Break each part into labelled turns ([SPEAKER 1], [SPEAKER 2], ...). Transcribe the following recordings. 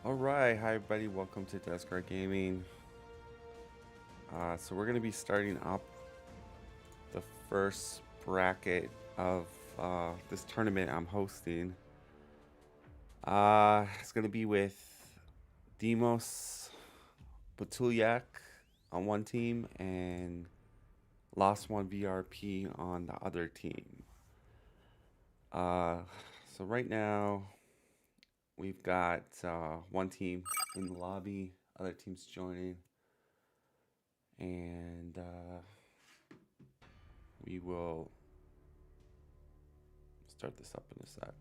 [SPEAKER 1] Alright, hi everybody, welcome to Descart Gaming. So we're going to be starting up the first bracket of this tournament I'm hosting. It's going to be with Deimos, Patuljak on one team and LostOne VRP on the other team. So right now we've got one team in the lobby, other teams joining. And we will start this up in a sec.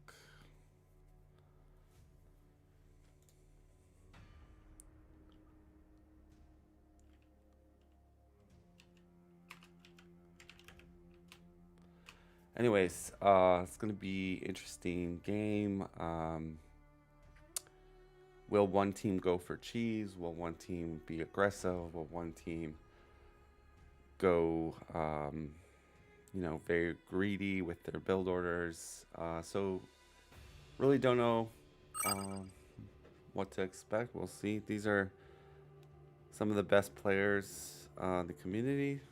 [SPEAKER 1] Anyways, it's gonna be interesting game. Will one team go for cheese? Will one team be aggressive? Will one team go, very greedy with their build orders? So really don't know what to expect. We'll see. These are some of the best players in the community.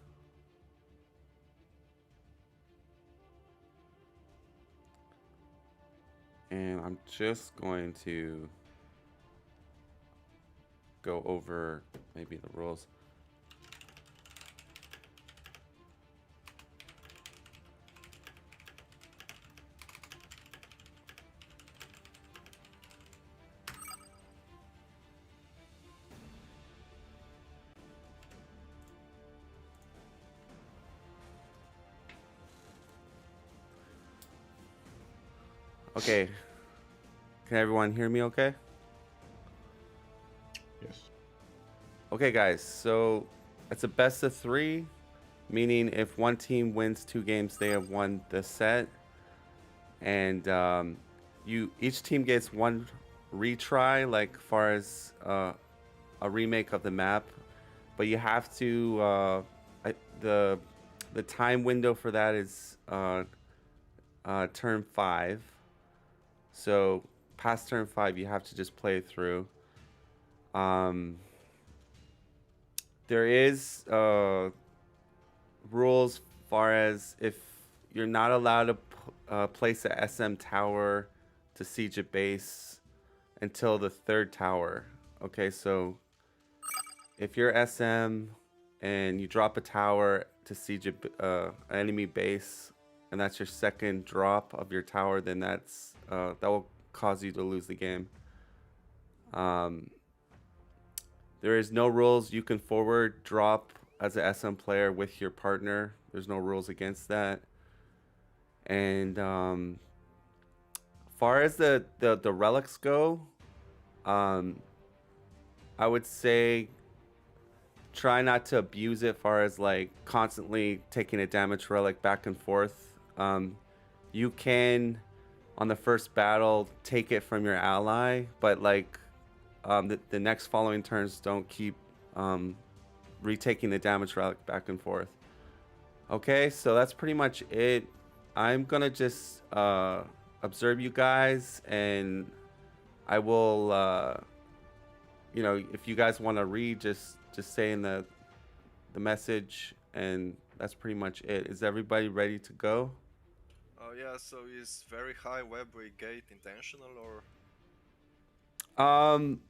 [SPEAKER 1] And I'm just going to go over maybe the rules. Okay. Can everyone hear me okay?
[SPEAKER 2] Yes.
[SPEAKER 1] Okay, guys. So it's a best of 3, meaning if one team wins 2 games, they have won the set. And each team gets 1 retry, like far as a remake of the map. But you have to the time window for that is turn 5. So past turn 5, you have to just play through. There is rules far as if you're not allowed to place a SM tower to siege a base until the 3rd tower. Okay, so if you're SM and you drop a tower to siege an enemy base, and that's your 2nd drop of your tower, then that will cause you to lose the game. There is no rules. You can forward drop as a SM player with your partner. There's no rules against that. And far as the relics go, I would say try not to abuse it far as like constantly taking a damage relic back and forth. You can on the first battle take it from your ally, but like the next following turns don't keep retaking the damage relic back and forth. Okay, so that's pretty much it. I'm gonna just observe you guys, and I will if you guys want to read, just say in the message, and that's pretty much it. Is everybody ready to go?
[SPEAKER 3] Yeah, so is very high web rate gate intentional, or
[SPEAKER 1] I'm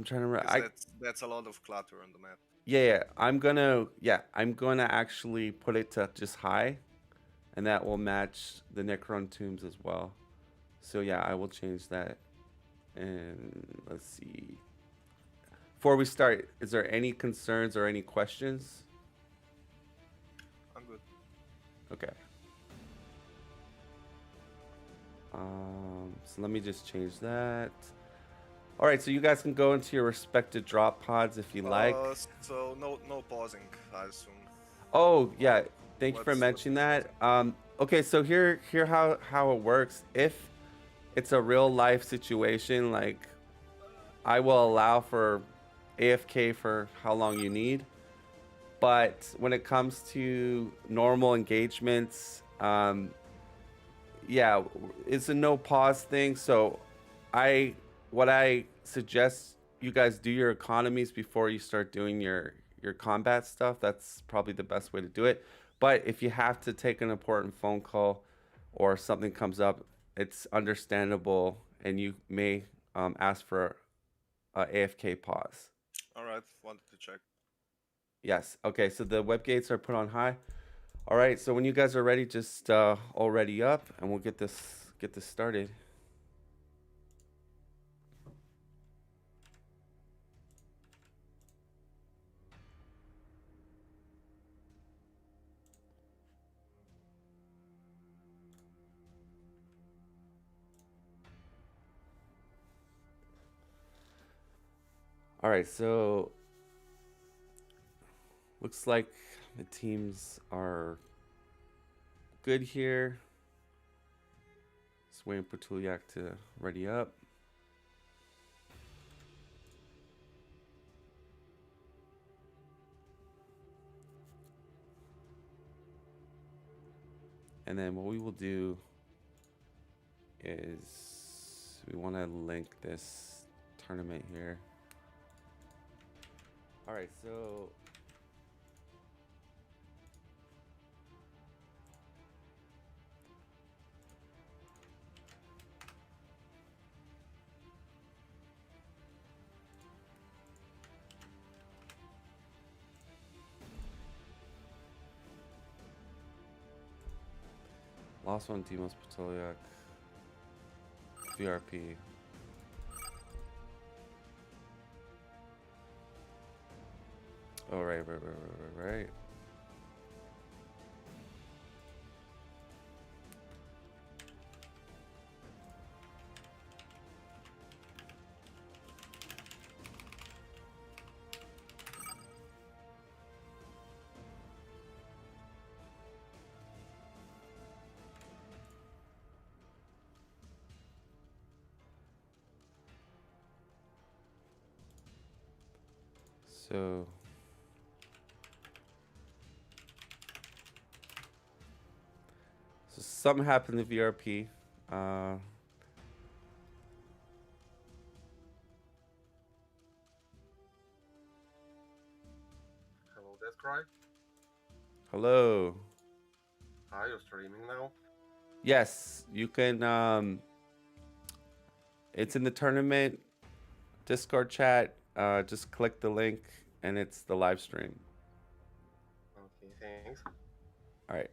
[SPEAKER 1] trying to
[SPEAKER 3] because that's a lot of clutter on the map.
[SPEAKER 1] yeah, I'm gonna actually put it to just high, and that will match the Necron tombs as well. So yeah, I will change that. And let's see. Before we start, is there any concerns or any questions?
[SPEAKER 3] I'm good.
[SPEAKER 1] Okay. So let me just change that. All right, so you guys can go into your respective drop pods if you like.
[SPEAKER 3] So no pausing, I assume.
[SPEAKER 1] Oh yeah, thank you for
[SPEAKER 3] What's
[SPEAKER 1] mentioning
[SPEAKER 3] the
[SPEAKER 1] that. Okay, so here how it works. If it's a real life situation, like I will allow for AFK for how long you need. But when it comes to normal engagements, yeah, it's a no pause thing. So I what I suggest you guys do your economies before you start doing your combat stuff. That's probably the best way to do it. But if you have to take an important phone call or something comes up, it's understandable, and you may ask for AFK pause.
[SPEAKER 3] All right, wanted to check.
[SPEAKER 1] Yes. Okay. So the web gates are put on high. All right. So when you guys are ready, just all ready up, and we'll get this started. All right. So looks like the teams are good here. Just waiting for Patuljak to ready up. And then what we will do is we want to link this tournament here. All right, so LostOne, Deimos, Patuljak, VRP. Oh, right. So something happened to VRP. Uh,
[SPEAKER 2] Hello, Death Cry.
[SPEAKER 1] Hello.
[SPEAKER 2] Hi, you're streaming now?
[SPEAKER 1] Yes, you can. It's in the tournament Discord chat. Just click the link, and it's the live stream.
[SPEAKER 2] Okay, thanks.
[SPEAKER 1] All right.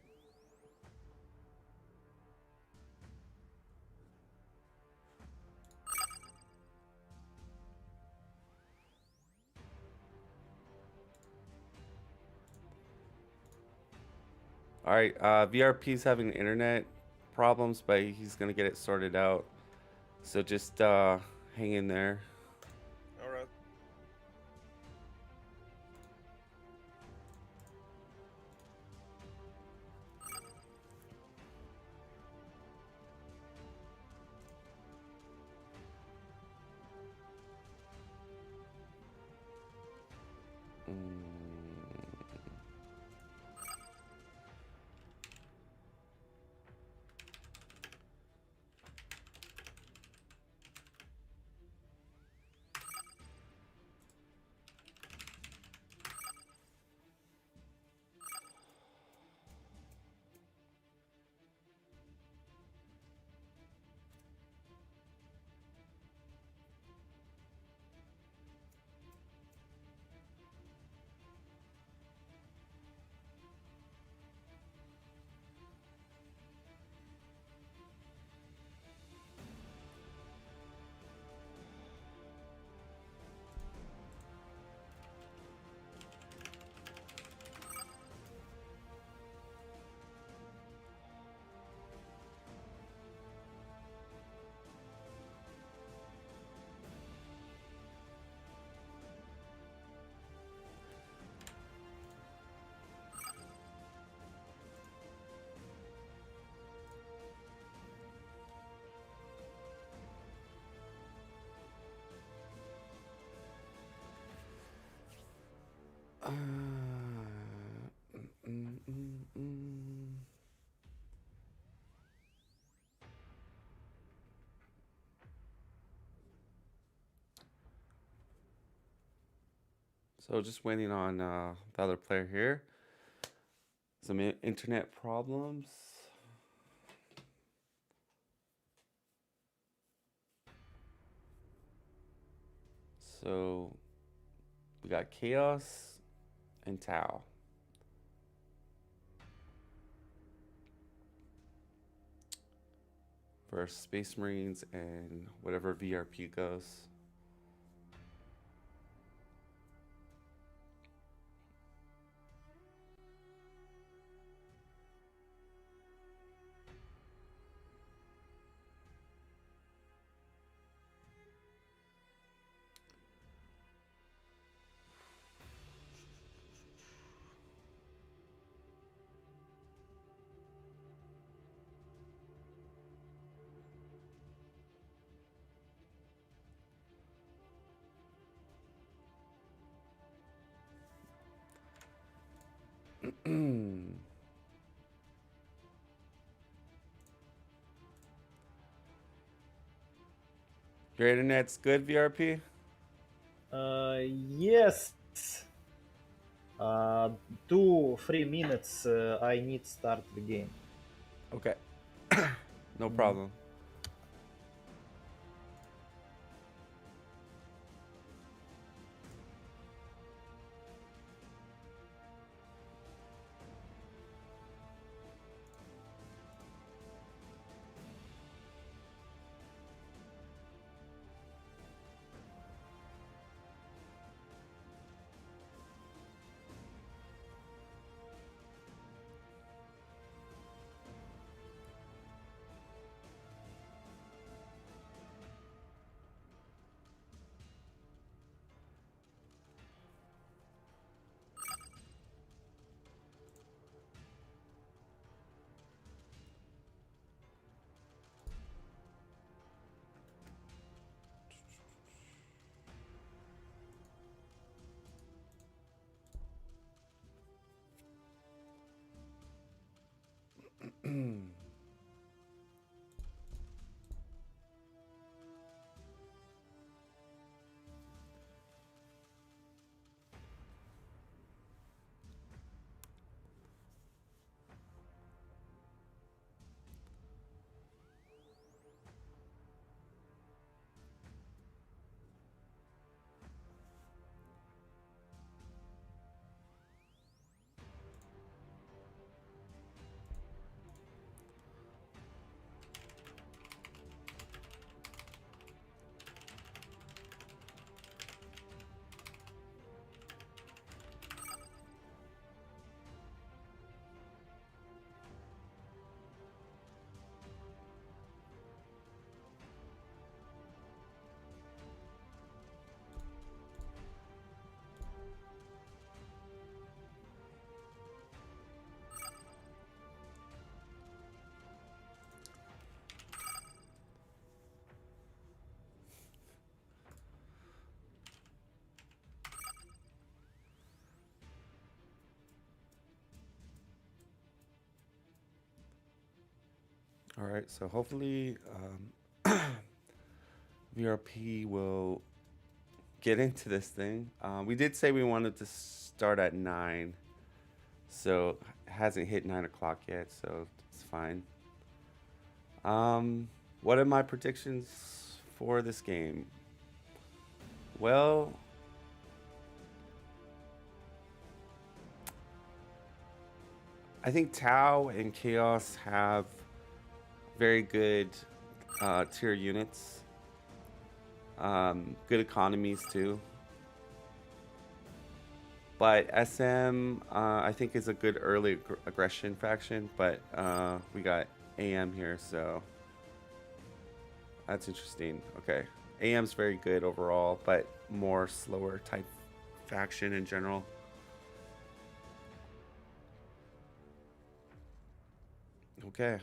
[SPEAKER 1] All right. VRP's having internet problems, but he's gonna get it sorted out. So just hang in there.
[SPEAKER 3] All right.
[SPEAKER 1] So just waiting on the other player here. Some internet problems. So we got Chaos and Tau. Versus Space Marines and whatever VRP goes. Your internet's good, VRP?
[SPEAKER 4] Yes. 2-3 minutes. I need start the game.
[SPEAKER 1] Okay. No problem. All right, so hopefully VRP will get into this thing. We did say we wanted to start at 9, so it hasn't hit 9 o'clock yet, so it's fine. What are my predictions for this game? Well, I think Tau and Chaos have very good tier units. Good economies too. But SM, I think, is a good early aggression faction. But we got AM here, so that's interesting. Okay, AM's very good overall, but more slower type faction in general. Okay.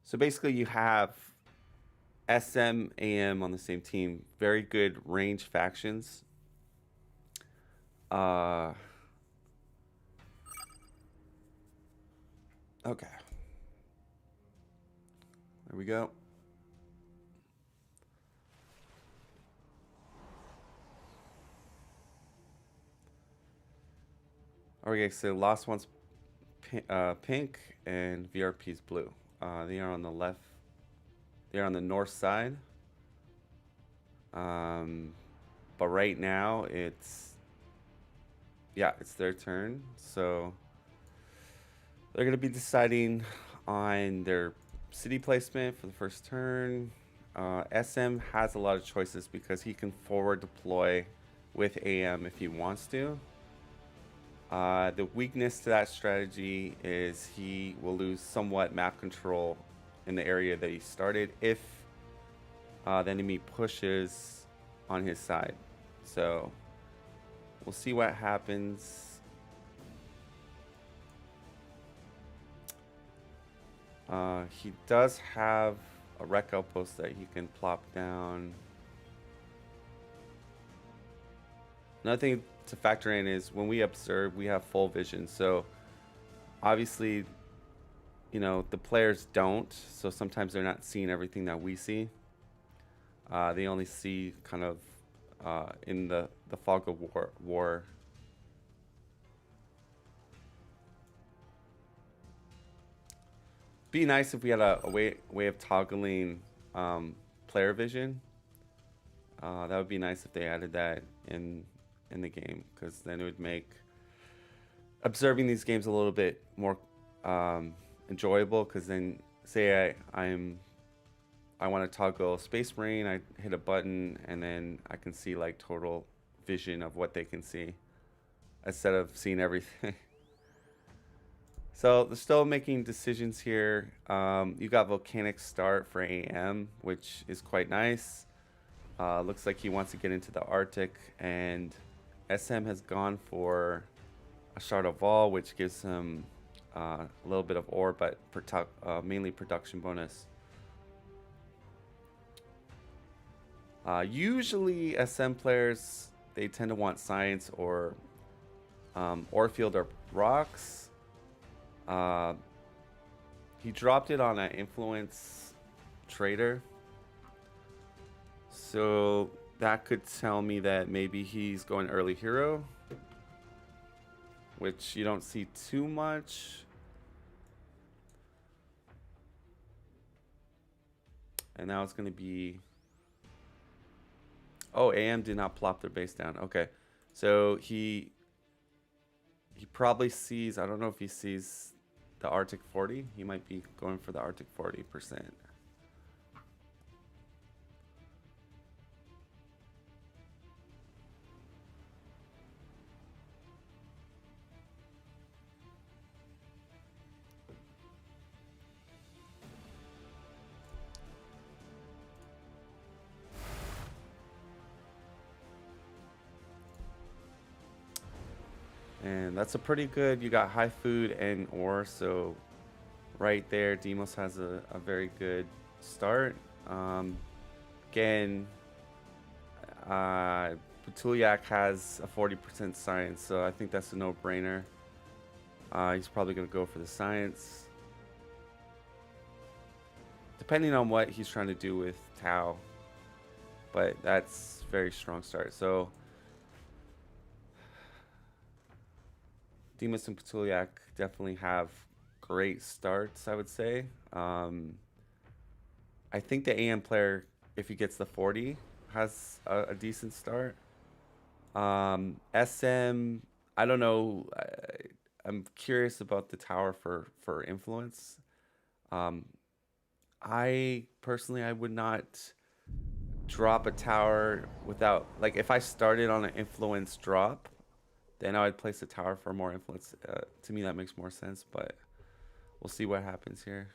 [SPEAKER 1] So basically, you have SM, AM on the same team. Very good range factions. Okay. There we go. Okay, so LostOne's pink and VRP's blue. They are on the left. They're on the north side. But right now it's their turn. So they're gonna be deciding on their city placement for the first turn. SM has a lot of choices because he can forward deploy with AM if he wants to. The weakness to that strategy is he will lose somewhat map control in the area that he started if the enemy pushes on his side. So we'll see what happens. He does have a wreck outpost that he can plop down. Another thing to factor in is when we observe, we have full vision. So obviously, you know, the players don't. So sometimes they're not seeing everything that we see. They only see kind of in the fog of war. Be nice if we had a way of toggling player vision. That would be nice if they added that in the game, because then it would make observing these games a little bit more enjoyable. Because then, say I want to toggle Space Marine, I hit a button, and then I can see like total vision of what they can see instead of seeing everything. So they're still making decisions here. You got Volcanic Start for AM, which is quite nice. Looks like he wants to get into the Arctic, and SM has gone for a Shard of Vol, which gives him a little bit of ore, but mainly production bonus. Usually SM players, they tend to want science or ore field or rocks. He dropped it on an influence trader, so that could tell me that maybe he's going early hero, which you don't see too much. And now it's going to be, oh, AM did not plop their base down. Okay, so he probably sees, I don't know if he sees the Arctic 40. He might be going for the Arctic 40%. And that's a pretty good, you got high food and ore, so right there Deimos has a very good start. Again, Patuljak has a 40% science, so I think that's a no-brainer. He's probably going to go for the science, depending on what he's trying to do with Tau, but that's very strong start. So Deimos and Patuljak definitely have great starts, I would say. I think the AM player, if he gets the 40, has a decent start. SM, I don't know. I'm curious about the tower for influence. I personally, I would not drop a tower without, like, if I started on an influence drop, then I would place a tower for more influence. To me, that makes more sense, but we'll see what happens here.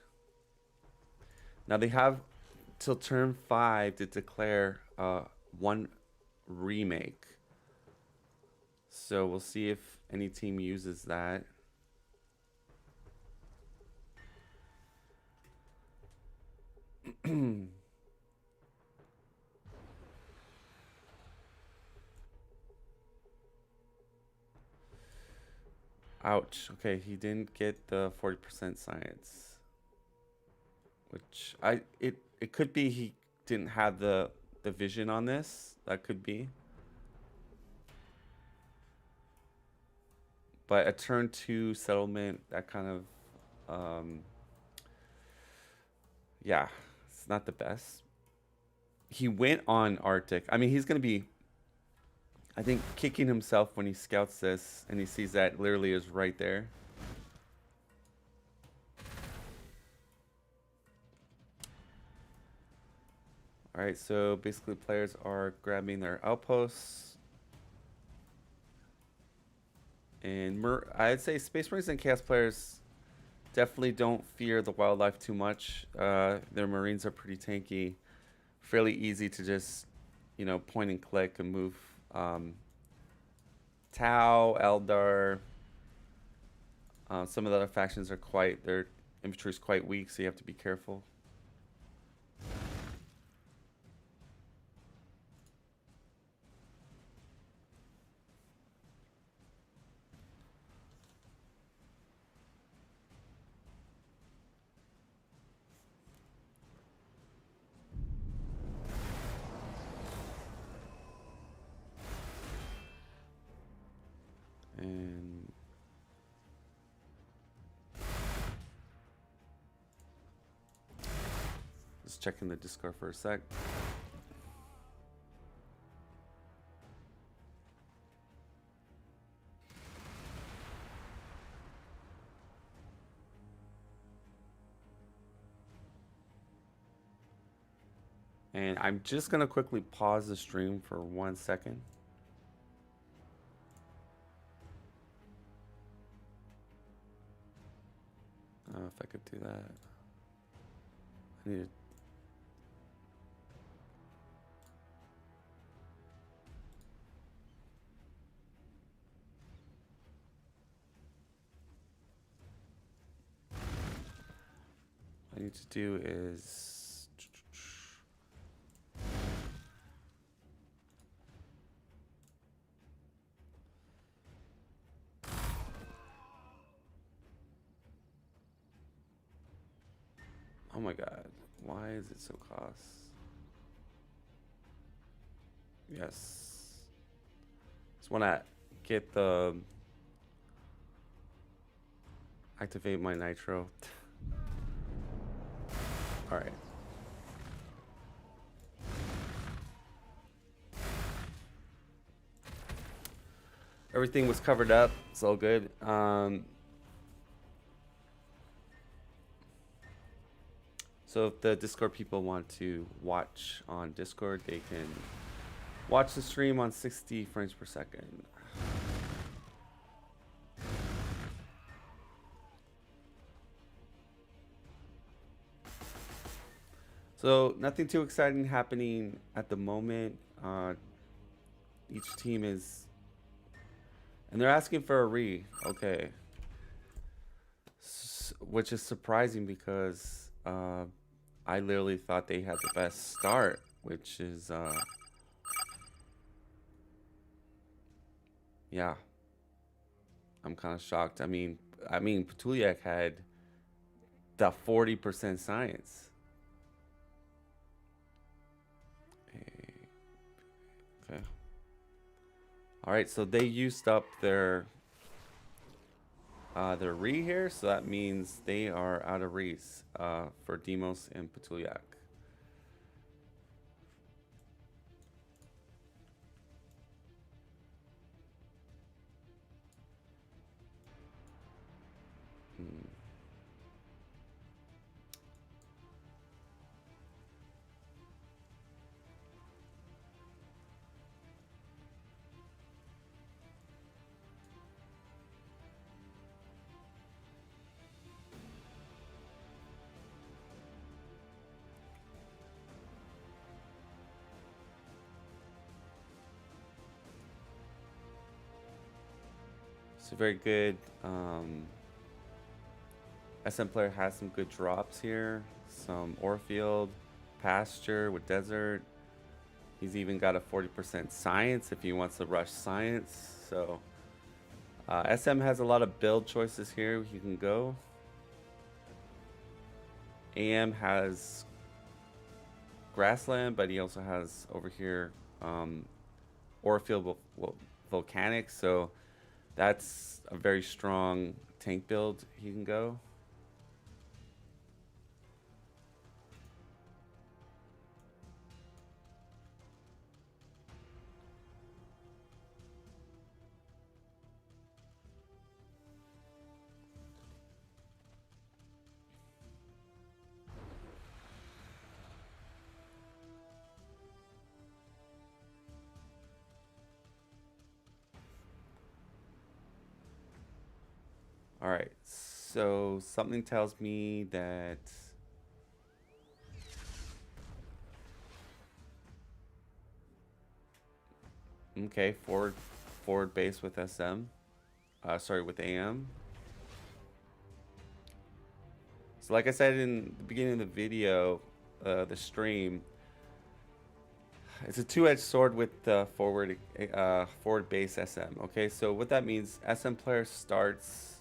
[SPEAKER 1] Now they have till turn 5 to declare one remake. So we'll see if any team uses that. Ouch. Okay, he didn't get the 40% science. Which it could be he didn't have the vision on this. That could be. But a turn 2 settlement, that kind of yeah, it's not the best. He went on Arctic. I mean, he's going to be, I think, kicking himself when he scouts this and he sees that literally is right there. All right, so basically players are grabbing their outposts. And I'd say Space Marines and Chaos players definitely don't fear the wildlife too much. Their Marines are pretty tanky. Fairly easy to just, you know, point and click and move. Tau, Eldar. Some of the other factions are their infantry is quite weak, so you have to be careful. And just checking the Discord for a sec. And I'm just going to quickly pause the stream for 1 second. If I could do that. I need to... What I need to do is... Oh my god, why is it so cost? Yes. Just want to get the... Activate my nitro. Alright. Everything was covered up. It's all good. So if the Discord people want to watch on Discord, they can watch the stream on 60 frames per second. So nothing too exciting happening at the moment. Each team is... And they're asking for a re. Okay. Which is surprising because... I literally thought they had the best start, which is, yeah. I'm kind of shocked. I mean, Patuljak had the 40% science. Okay. All right, so they used up their re here, so that means they are out of re's for Deimos and Patuljak. So very good. SM player has some good drops here. Some ore field, pasture with desert. He's even got a 40% science if he wants to rush science. So SM has a lot of build choices here he can go. AM has grassland, but he also has over here Orefield Volcanic, so that's a very strong tank build he can go. All right, so something tells me that okay, forward base with SM. Sorry, with AM. So like I said in the beginning of the video, the stream, it's a two-edged sword with the forward base SM. Okay, so what that means, SM player starts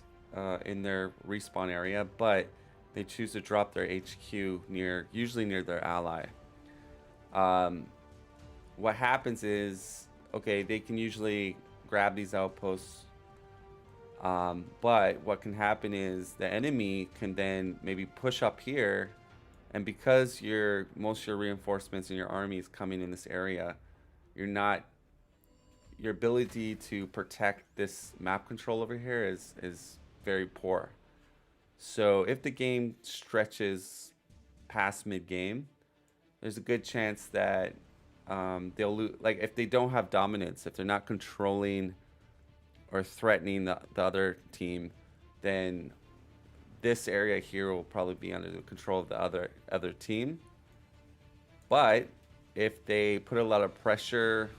[SPEAKER 1] in their respawn area, but they choose to drop their HQ usually near their ally. What happens is, okay, they can usually grab these outposts, but what can happen is the enemy can then maybe push up here, and because most of your reinforcements in your army is coming in this area, your ability to protect this map control over here is very poor. So if the game stretches past mid-game, there's a good chance that they'll lose. Like if they don't have dominance, if they're not controlling or threatening the other team, then this area here will probably be under the control of the other team. But if they put a lot of pressure,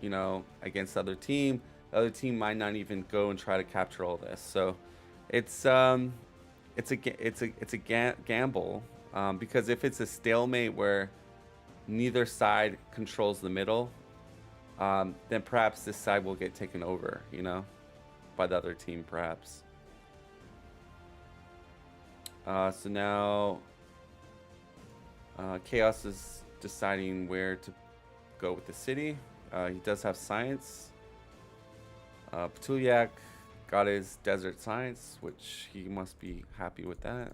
[SPEAKER 1] against the other team might not even go and try to capture all this. So it's a gamble, because if it's a stalemate where neither side controls the middle, then perhaps this side will get taken over, by the other team, perhaps. So now Chaos is deciding where to go with the city. He does have science. Patuljak got his desert science, which he must be happy with that.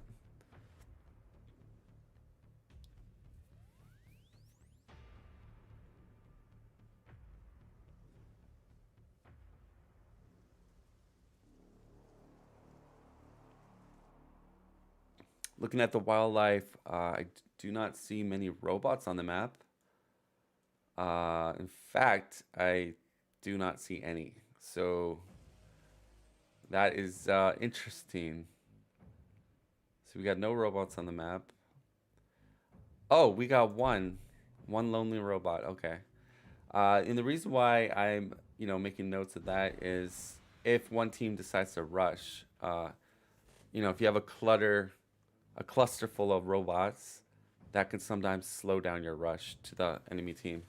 [SPEAKER 1] Looking at the wildlife, I do not see many robots on the map. In fact, I do not see any. So that is interesting. So we got no robots on the map. Oh, we got one lonely robot. Okay. And the reason why I'm, making notes of that is if one team decides to rush, if you have a cluster full of robots, that can sometimes slow down your rush to the enemy team.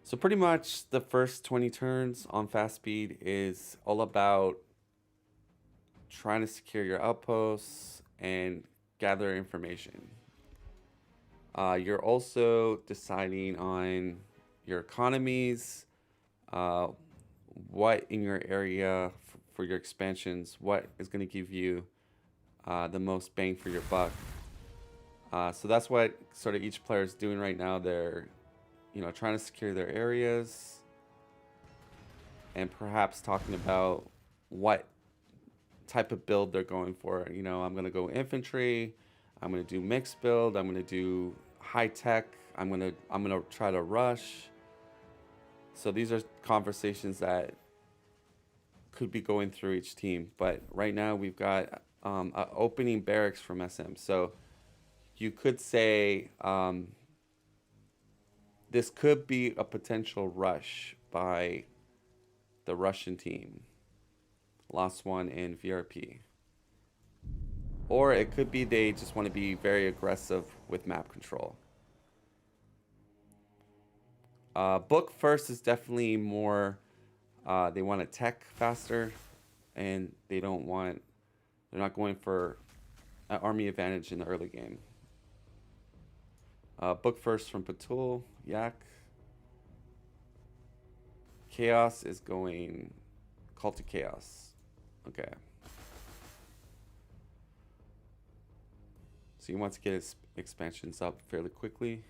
[SPEAKER 1] So pretty much the first 20 turns on fast speed is all about trying to secure your outposts and gather information. You're also deciding on your economies, what in your area for your expansions, what is going to give you the most bang for your buck. So that's what sort of each player is doing right now. They're trying to secure their areas and perhaps talking about what type of build they're going for. I'm going to go infantry. I'm gonna do mixed build. I'm gonna do high tech. I'm gonna try to rush. So these are conversations that could be going through each team. But right now we've got opening barracks from SM. So you could say this could be a potential rush by the Russian team, LostOne and VRP. Or it could be they just want to be very aggressive with map control. Book first is definitely more, they want to tech faster, and they're not going for an army advantage in the early game. Book first from Patuljak. Chaos is going Cult of Chaos. Okay. So he wants to get his expansions up fairly quickly.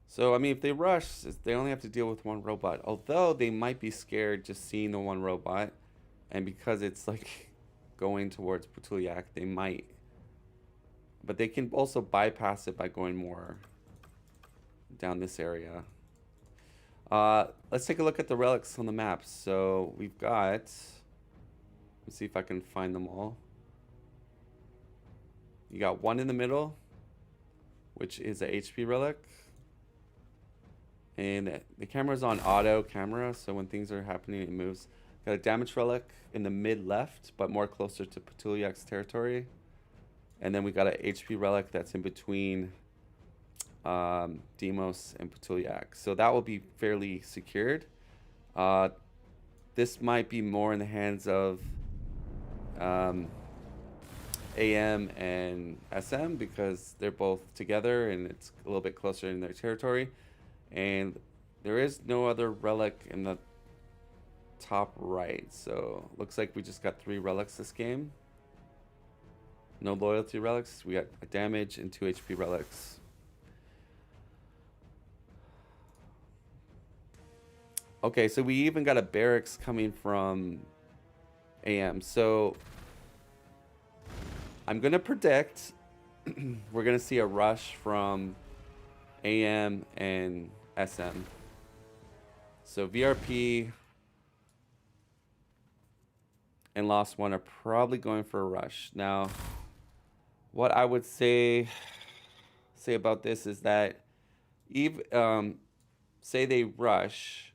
[SPEAKER 1] So, I mean, if they rush, they only have to deal with one robot. Although they might be scared just seeing the one robot. And because it's like going towards Patuljak, they might. But they can also bypass it by going more down this area. Let's take a look at the relics on the map. So we've got, let's see if I can find them all. You got one in the middle, which is a HP relic. And the camera's on auto camera, so when things are happening, it moves. Got a damage relic in the mid left, but more closer to Patuljak's territory. And then we got a HP relic that's in between Deimos and Patuljak. So that will be fairly secured. This might be more in the hands of AM and SM because they're both together and it's a little bit closer in their territory. And there is no other relic in the top right. So looks like we just got 3 relics this game. No loyalty relics. We got a damage and 2 HP relics. Okay, so we even got a barracks coming from AM. So I'm going to predict we're going to see a rush from AM and SM. So VRP and LostOne are probably going for a rush. Now, what I would say about this is that even say they rush,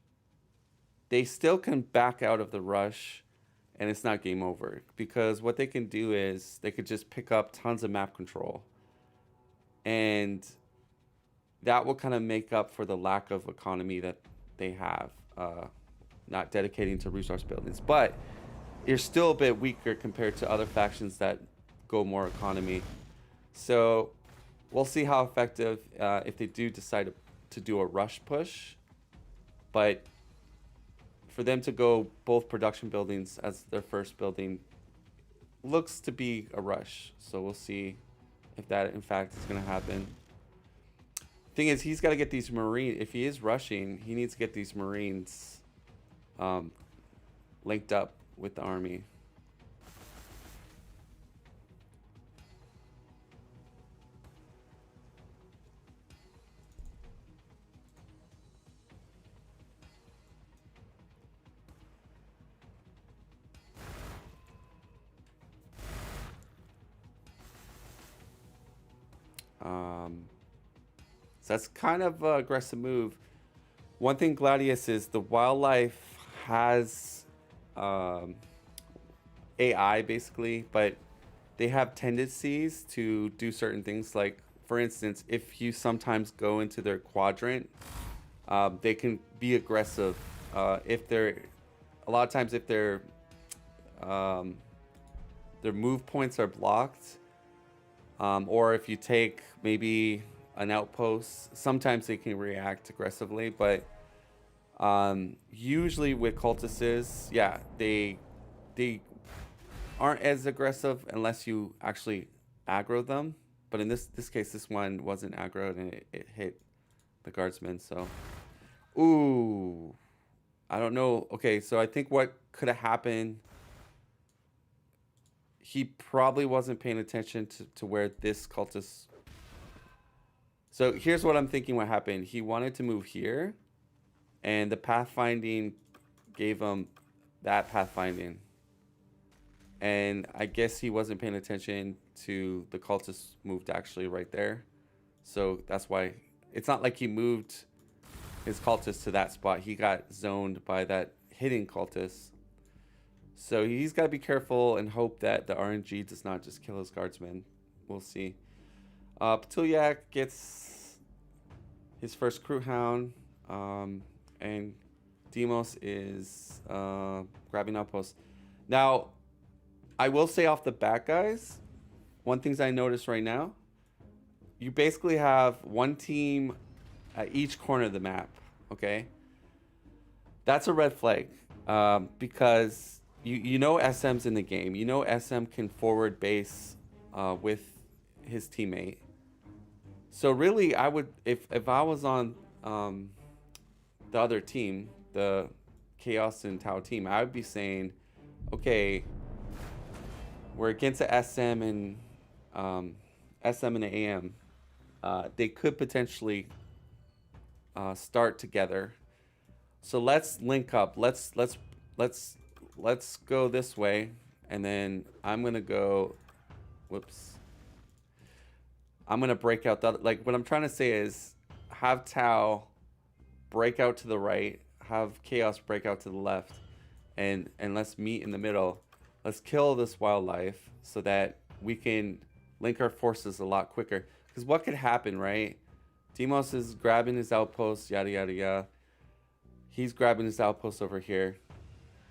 [SPEAKER 1] they still can back out of the rush and it's not game over, because what they can do is they could just pick up tons of map control, and that will kind of make up for the lack of economy that they have, not dedicating to resource buildings. But you're still a bit weaker compared to other factions that go more economy. So we'll see how effective if they do decide to do a rush push. But for them to go both production buildings as their first building looks to be a rush. So we'll see if that in fact is going to happen. Thing is, he's got to get these Marines. If he is rushing, he needs to get these Marines linked up with the army. So that's kind of an aggressive move. One thing, Gladius, is the wildlife has AI basically, but they have tendencies to do certain things. Like, for instance, if you sometimes go into their quadrant, they can be aggressive. If they're, a lot of times, if their move points are blocked, or if you take maybe an outpost, sometimes they can react aggressively. But usually with cultists, yeah, they aren't as aggressive unless you actually aggro them. But in this case, this one wasn't aggroed and it hit the guardsman. So, ooh, I don't know. Okay, so I think what could have happened, he probably wasn't paying attention to where this cultist. So here's what I'm thinking what happened. He wanted to move here, and the pathfinding gave him that pathfinding. And I guess he wasn't paying attention to the cultist moved actually right there. So that's why it's not like he moved his cultist to that spot. He got zoned by that hitting cultist. So he's got to be careful and hope that the RNG does not just kill his guardsmen. We'll see. Patuljak gets his first crew hound, and Deimos is grabbing outposts. Now, I will say off the bat, guys, one thing I noticed right now, you basically have one team at each corner of the map, okay? That's a red flag, because you know SM's in the game. You know SM can forward base with his teammate. So really, I would, if I was on the other team, the Chaos and Tau team, I would be saying, okay, we're against a SM and SM and an AM. They could potentially start together. So let's link up. Let's go this way, and then I'm gonna go. Whoops. I'm gonna break out the like. What I'm trying to say is, have Tau break out to the right, have Chaos break out to the left, and let's meet in the middle. Let's kill this wildlife so that we can link our forces a lot quicker. Because what could happen, right? Deimos is grabbing his outpost, yada yada yada. He's grabbing his outpost over here.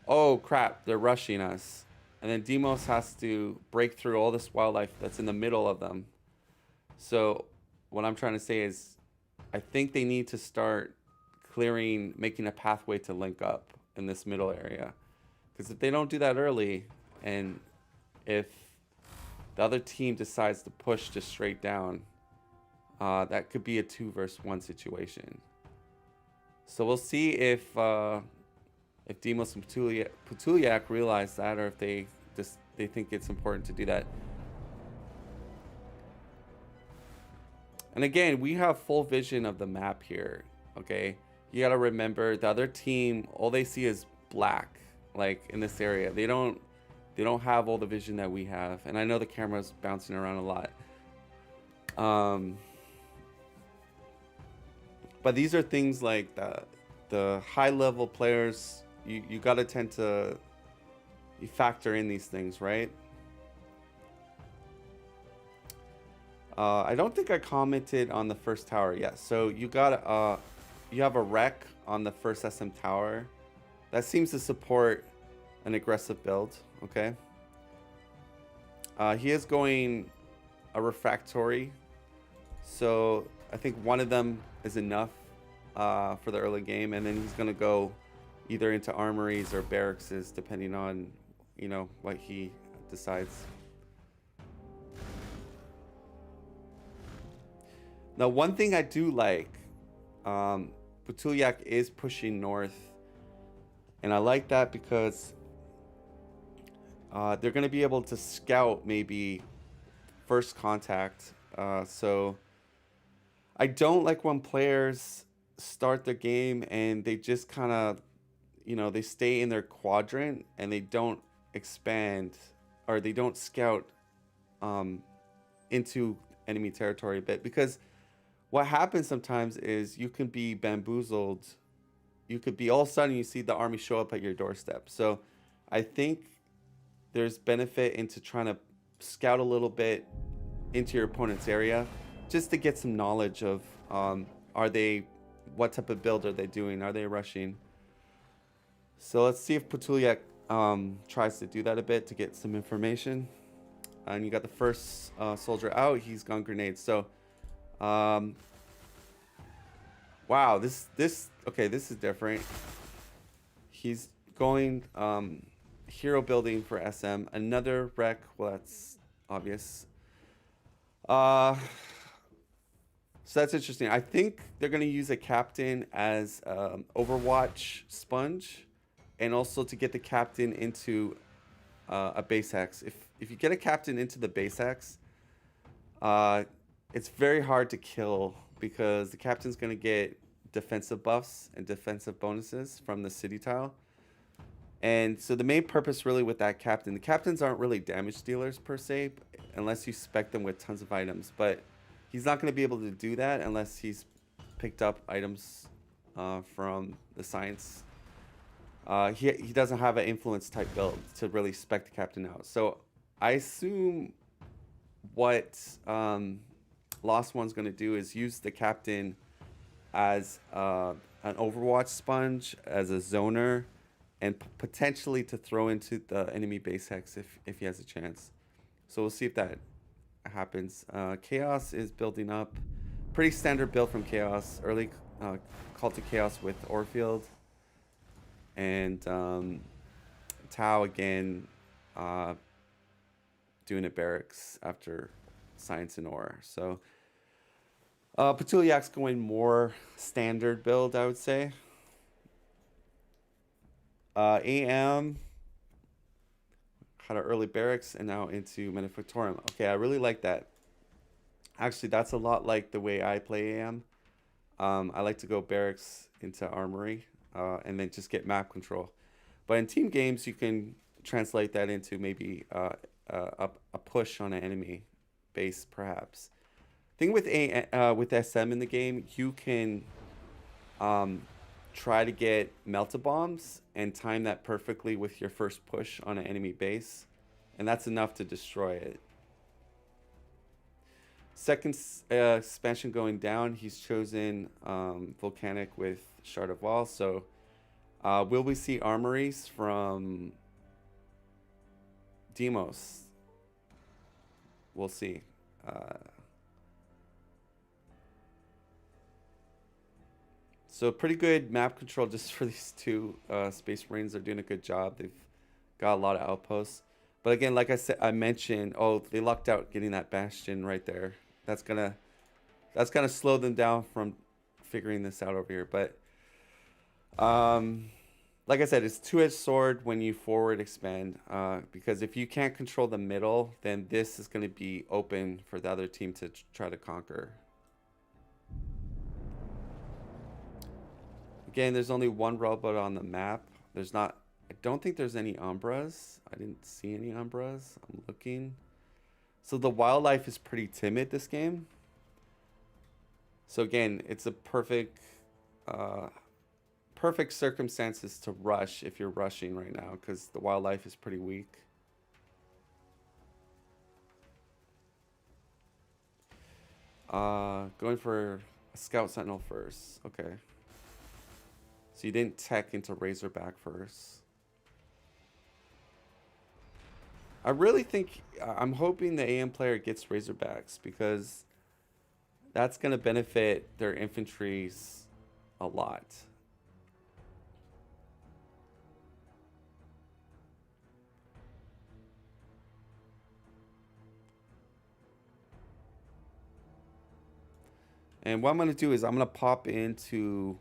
[SPEAKER 1] Oh crap, they're rushing us. And then Deimos has to break through all this wildlife that's in the middle of them. So what I'm trying to say is, I think they need to start clearing, making a pathway to link up in this middle area. Because if they don't do that early, and if the other team decides to push just straight down, that could be a 2 versus 1 situation. So we'll see if Deimos and Patuljak realize that, or if they think it's important to do that. And again, we have full vision of the map here, okay? You gotta remember, the other team, all they see is black, like in this area. They don't have all the vision that we have. And I know the camera's bouncing around a lot. But these are things like the high level players, you gotta tend to factor in these things, right? I don't think I commented on the first tower yet. So you got you have a wreck on the first SM tower. That seems to support an aggressive build, okay? He is going a refractory. So I think one of them is enough for the early game. And then he's gonna go either into armories or barracks, depending on, you know, what he decides. Now, one thing I do like, Patuljak is pushing north, and I like that because they're going to be able to scout maybe first contact. So I don't like when players start the game and they just kind of, you know, they stay in their quadrant and they don't expand, or they don't scout into enemy territory a bit. Because what happens sometimes is you can be bamboozled. You could be all of a sudden you see the army show up at your doorstep. So I think there's benefit into trying to scout a little bit into your opponent's area, just to get some knowledge of what type of build are they doing? Are they rushing? So let's see if Patuljak tries to do that a bit to get some information. And you got the first soldier out. He's gone grenades. So wow, this okay, this is different. He's going hero building for SM. Another wreck. Well, that's obvious. So that's interesting. I think they're going to use a captain as Overwatch sponge, and also to get the captain into a base hex. If you get a captain into the base hex, it's very hard to kill because the captain's going to get defensive buffs and defensive bonuses from the city tile. And so the main purpose really with that captain, the captains aren't really damage dealers per se, unless you spec them with tons of items. But he's not going to be able to do that unless he's picked up items from the science. He doesn't have an influence type build to really spec the captain out. So I assume what LostOne's going to do is use the captain as an Overwatch sponge, as a zoner, and potentially to throw into the enemy base hex if he has a chance. So we'll see if that happens. Chaos is building up. Pretty standard build from Chaos. Early call to Chaos with Orfield. And Tau again doing a barracks after Science and Ore. So Patuljak's going more standard build, I would say. AM had an early barracks and now into Manufactorum. Okay, I really like that. Actually, that's a lot like the way I play AM. I like to go barracks into armory and then just get map control. But in team games, you can translate that into maybe a push on an enemy base, perhaps. Thing with SM in the game, you can try to get melta bombs and time that perfectly with your first push on an enemy base, and that's enough to destroy it. Second expansion going down, he's chosen Volcanic with Shard of Wall. So will we see armories from Deimos? We'll see. So pretty good map control just for these two Space Marines. They're doing a good job. They've got a lot of outposts. But again, like I mentioned, they lucked out getting that Bastion right there. That's gonna slow them down from figuring this out over here. But like I said, it's two-edged sword when you forward expand. Because if you can't control the middle, then this is gonna be open for the other team to try to conquer. Again, there's only one robot on the map. I don't think there's any Umbras. I didn't see any Umbras. I'm looking. So the wildlife is pretty timid this game. So again, it's a perfect circumstances to rush if you're rushing right now, because the wildlife is pretty weak. Going for a Scout Sentinel first. Okay. So you didn't tech into Razorback first. I really think, I'm hoping the AM player gets Razorbacks because that's going to benefit their infantries a lot. And what I'm going to do is I'm going to pop into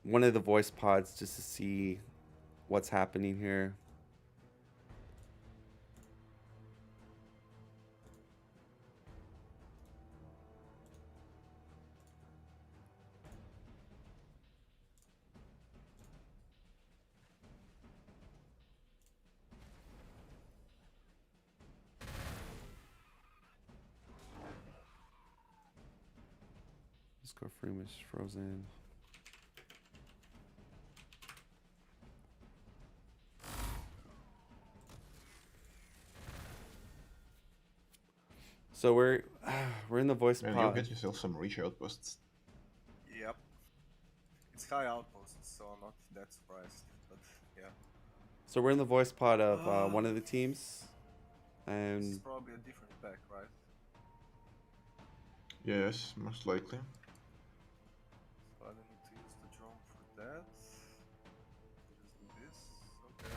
[SPEAKER 1] one of the voice pods just to see what's happening here. Let's go Freemish Frozen. So we're in the voice
[SPEAKER 5] And
[SPEAKER 1] pod.
[SPEAKER 5] you get yourself some reach outposts.
[SPEAKER 3] Yep. It's high outposts, so I'm not that surprised. But yeah.
[SPEAKER 1] So we're in the voice pod of one of the teams,
[SPEAKER 3] This is
[SPEAKER 1] and
[SPEAKER 3] probably a different pack, right?
[SPEAKER 5] Yes, most likely.
[SPEAKER 3] So I don't need to use the drone for that. Just do this. Okay.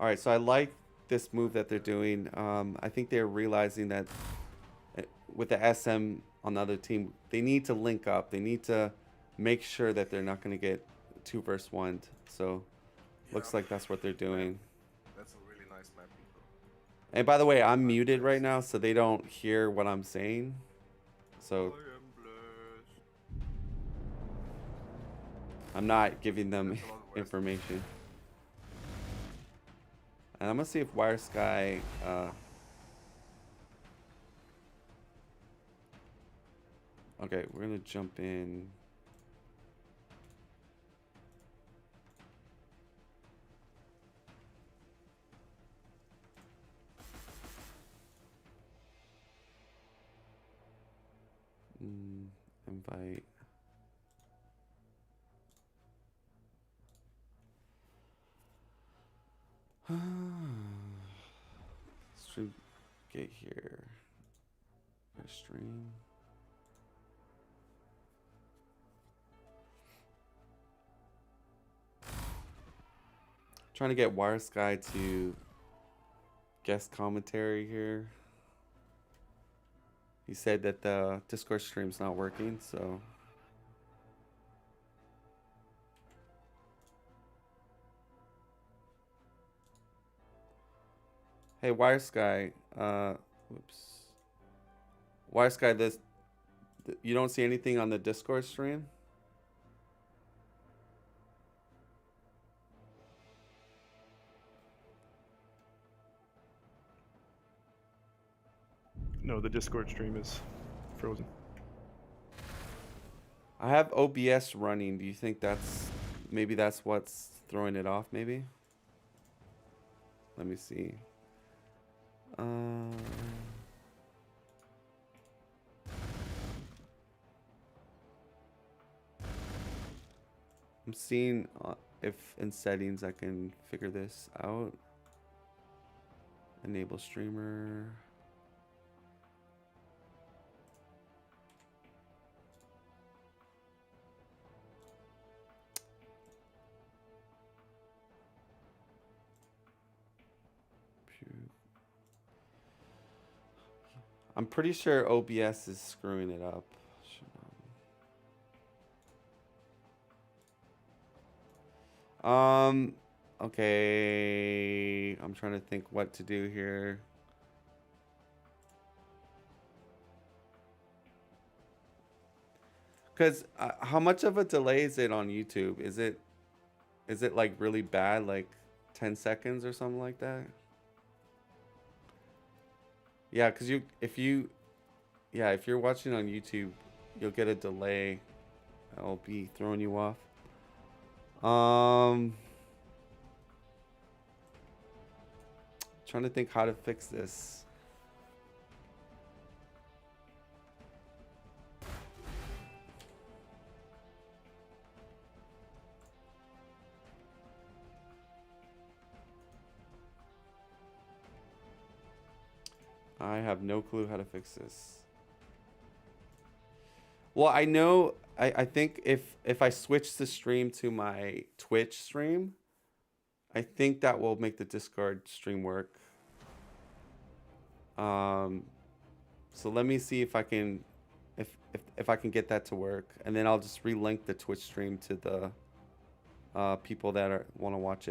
[SPEAKER 1] all right. So I like this move that they're doing. I think they're realizing that with the SM on the other team, they need to link up. They need to make sure that they're not going to get 2 versus 1. So looks
[SPEAKER 3] Yeah,
[SPEAKER 1] like that's what they're doing.
[SPEAKER 3] that's a really nice map, people.
[SPEAKER 1] And by the way, I'm muted right now, so they don't hear what I'm saying. So
[SPEAKER 3] I am blessed.
[SPEAKER 1] I'm not giving them
[SPEAKER 3] That's a lot of words.
[SPEAKER 1] information. And I'm gonna see if Wire Sky okay, we're gonna jump in. Invite. Stream get here. Stream. Trying to get Wire Sky to guest commentary here. He said that the Discord stream's not working, so hey, Wire Sky, whoops. Wire Sky, you don't see anything on the Discord stream?
[SPEAKER 6] No, the Discord stream is frozen.
[SPEAKER 1] I have OBS running. Do you think maybe that's what's throwing it off, maybe? Let me see. I'm seeing if in settings I can figure this out. Enable streamer. I'm pretty sure OBS is screwing it up. Okay. I'm trying to think what to do here. Cause how much of a delay is it on YouTube? Is it like really bad, like 10 seconds or something like that? Yeah, cause if you're watching on YouTube, you'll get a delay. I'll be throwing you off. Trying to think how to fix this. I have no clue how to fix this. Well, I know, I think if I switch the stream to my Twitch stream, I think that will make the Discord stream work. So let me see if I can, if I can get that to work, and then I'll just relink the Twitch stream to the people that want to watch it.